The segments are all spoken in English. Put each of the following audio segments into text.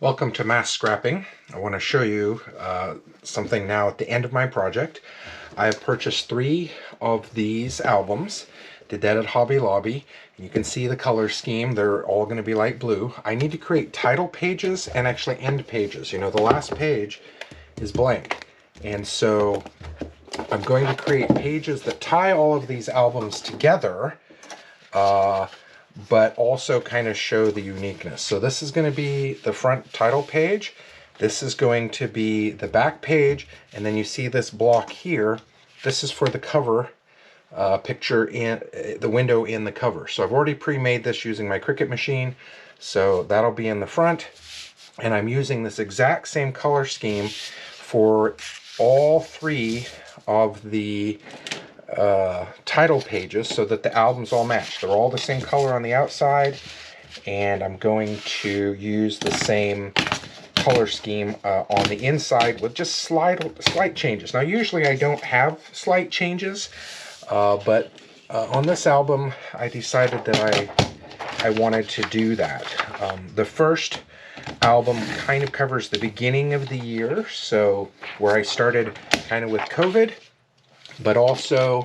Welcome to Mass Scrapping. I want to show you something now at the end of my project. I have purchased 3 of these albums. Did that at Hobby Lobby. You can see the color scheme. They're all going to be light blue. I need to create title pages and actually end pages. You know, the last page is blank. And so I'm going to create pages that tie all of these albums together, but also kind of show the uniqueness. So this is going to be the front title page. This is going to be the back page, and then you see this block here. This is for the cover picture in the window in the cover. So I've already pre-made this using my Cricut machine, so that'll be in the front. And I'm using this exact same color scheme for all 3 of the title pages so that the albums all match. They're all the same color on the outside, and I'm going to use the same color scheme on the inside with just slight changes. Now usually I don't have slight changes, but on this album I decided that I wanted to do that. The first album kind of covers the beginning of the year, so where I started kind of with COVID, but also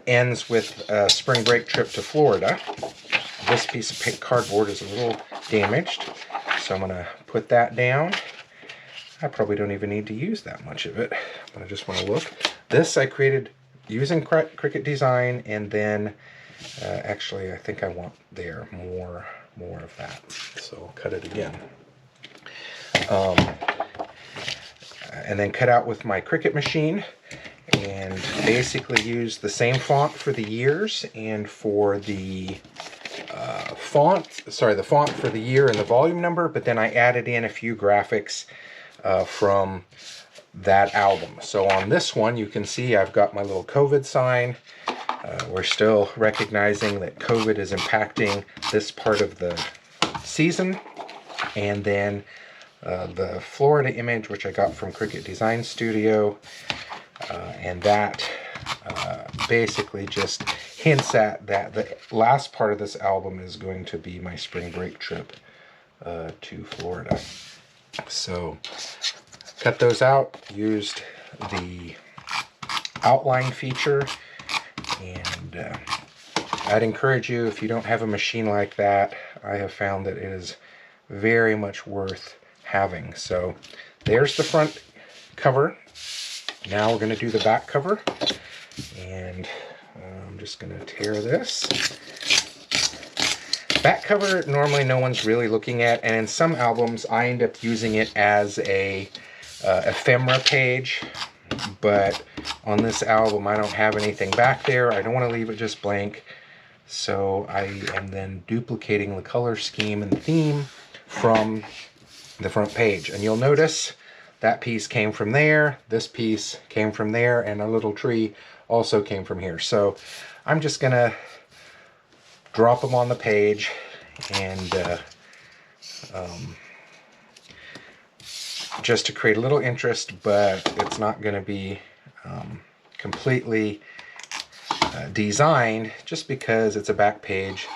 ends with a spring break trip to Florida. This piece of cardboard is a little damaged, so I'm going to put that down. I probably don't even need to use that much of it, but I just want to look. This I created using Cricut Design, and then actually I think I want there more of that, so I'll cut it again. And then cut out with my Cricut machine, and basically use the same font for the years and for the font for the year and the volume number, but then I added in a few graphics from that album. So on this one you can see I've got my little COVID sign. We're still recognizing that COVID is impacting this part of the season. And then the Florida image, which I got from Cricut Design Studio, and that basically just hints at that the last part of this album is going to be my spring break trip to Florida. So cut those out, used the outline feature, and I'd encourage you, if you don't have a machine like that, I have found that it is very much worth having. So there's the front cover. Now we're going to do the back cover, and I'm just going to tear this. Back cover normally no one's really looking at, and in some albums I end up using it as a ephemera page, but on this album I don't have anything back there. I don't want to leave it just blank, so I am then duplicating the color scheme and theme from the front page. And you'll notice that piece came from there, this piece came from there, and a little tree also came from here. So I'm just gonna drop them on the page, and just to create a little interest, but it's not going to be completely designed, just because it's a back page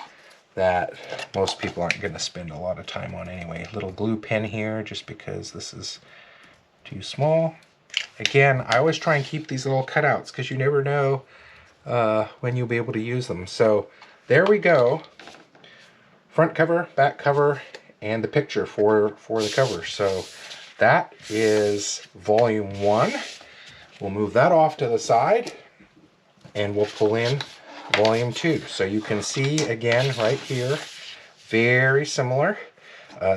that most people aren't going to spend a lot of time on anyway. Little glue pen here, just because this is too small. Again, I always try and keep these little cutouts, because you never know when you'll be able to use them. So there we go. Front cover, back cover, and the picture for the cover. So that is volume 1. We'll move that off to the side, and we'll pull in volume 2. So you can see again right here, very similar.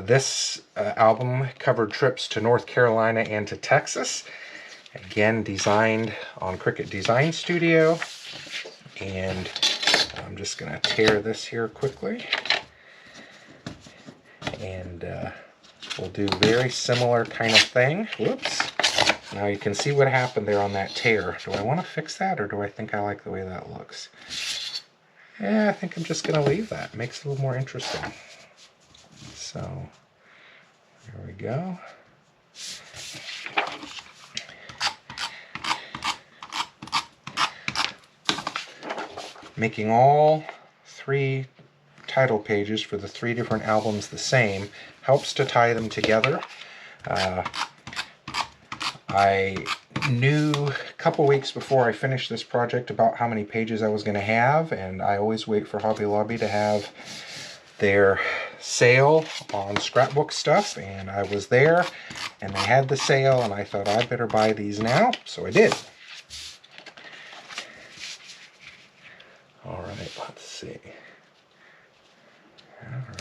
This album covered trips to North Carolina and to Texas. Again, designed on Cricut Design Studio. And I'm just going to tear this here quickly. And we'll do very similar kind of thing. Whoops. Now you can see what happened there on that tear. Do I want to fix that, or do I think I like the way that looks? Yeah, I think I'm just going to leave that. It makes it a little more interesting. So, there we go. Making all 3 title pages for the 3 different albums the same helps to tie them together. I knew a couple weeks before I finished this project about how many pages I was going to have, and I always wait for Hobby Lobby to have their sale on scrapbook stuff, and I was there and they had the sale, and I thought I better buy these now, so I did. All right, let's see.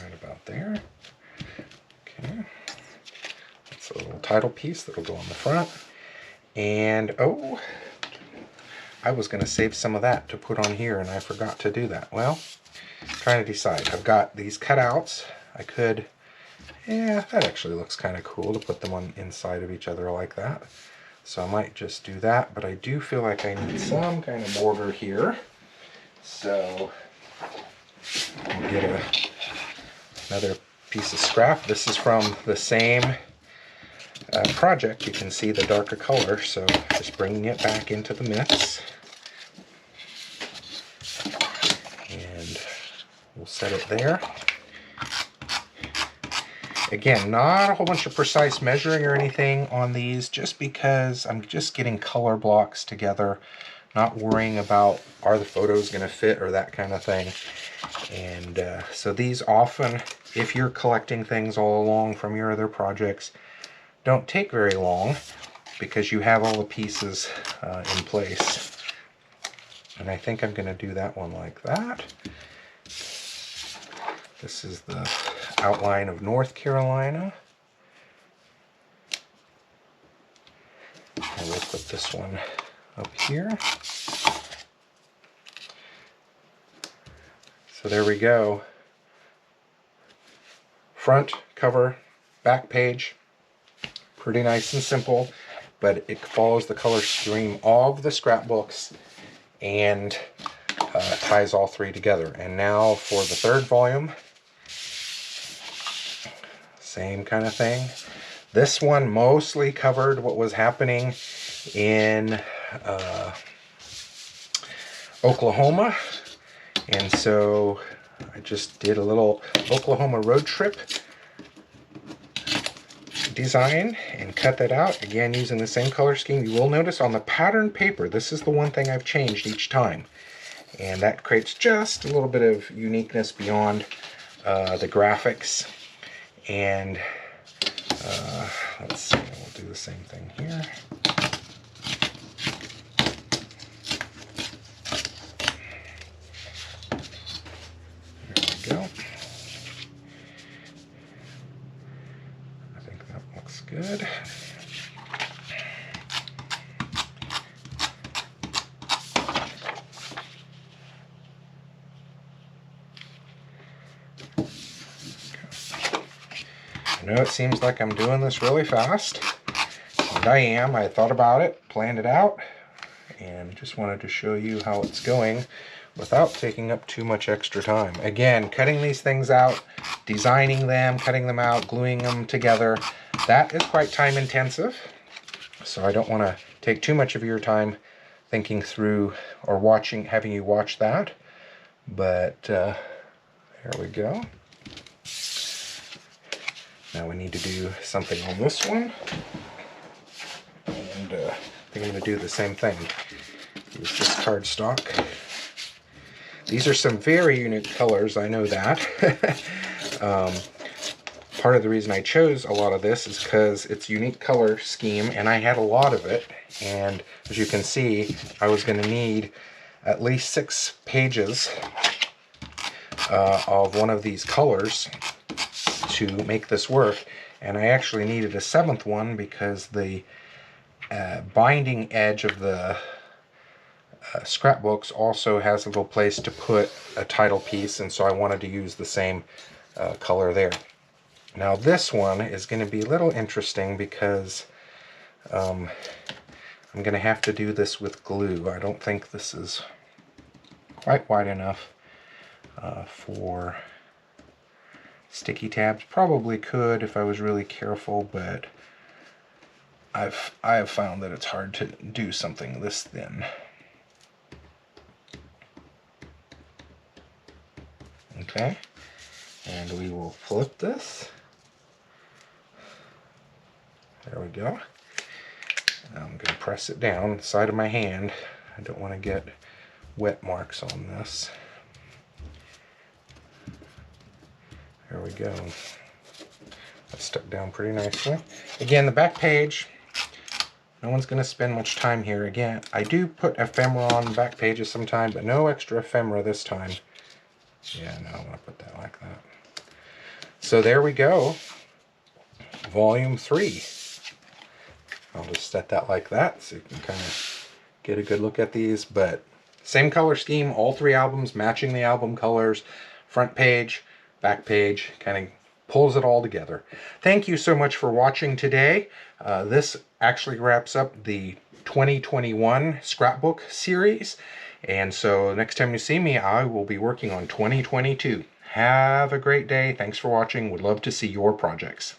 Right about there. Okay. That's a little title piece that'll go on the front. And, oh, I was going to save some of that to put on here, and I forgot to do that. Well, trying to decide. I've got these cutouts. I could, yeah, that actually looks kind of cool to put them on inside of each other like that. So I might just do that, but I do feel like I need some kind of border here. So I'll get another piece of scrap. This is from the same project. You can see the darker color, so just bringing it back into the mix. And we'll set it there. Again, not a whole bunch of precise measuring or anything on these, just because I'm just getting color blocks together, not worrying about are the photos going to fit or that kind of thing. And so these often, if you're collecting things all along from your other projects, don't take very long because you have all the pieces in place. And I think I'm going to do that one like that. This is the outline of North Carolina. And we'll put this one up here. So there we go. Front, cover, back page. Pretty nice and simple, but it follows the color scheme of the scrapbooks and ties all 3 together. And now for the 3rd volume, same kind of thing. This one mostly covered what was happening in Oklahoma, and so I just did a little Oklahoma road trip design and cut that out, again using the same color scheme. You will notice on the pattern paper, this is the one thing I've changed each time, and that creates just a little bit of uniqueness beyond the graphics. And let's see, we'll do the same thing here. There we go. Good. I know it seems like I'm doing this really fast, and I am. I thought about it, planned it out, and just wanted to show you how it's going without taking up too much extra time. Again, cutting these things out, designing them, cutting them out, gluing them together, that is quite time intensive. So I don't want to take too much of your time thinking through or having you watch that. But there we go. Now we need to do something on this one. And I think I'm going to do the same thing. Use this cardstock. These are some very unique colors, I know that. Part of the reason I chose a lot of this is because it's unique color scheme, and I had a lot of it. And as you can see, I was going to need at least 6 pages of one of these colors to make this work. And I actually needed a 7th one because the binding edge of the scrapbooks also has a little place to put a title piece, and so I wanted to use the same color there. Now this one is going to be a little interesting because I'm going to have to do this with glue. I don't think this is quite wide enough for sticky tabs. Probably could if I was really careful, but I have found that it's hard to do something this thin. Okay, And we will flip this. There we go. I'm going to press it down the side of my hand. I don't want to get wet marks on this. There we go. That's stuck down pretty nicely. Again, the back page, no one's going to spend much time here. Again, I do put ephemera on back pages sometime, but no extra ephemera this time. Yeah, no, I'm going to put that like that. So there we go. Volume 3. I'll just set that like that so you can kind of get a good look at these. But same color scheme, all 3 albums matching the album colors. Front page, back page, kind of pulls it all together. Thank you so much for watching today. This actually wraps up the 2021 Scrapbook series. And so next time you see me, I will be working on 2022. Have a great day. Thanks for watching. Would love to see your projects.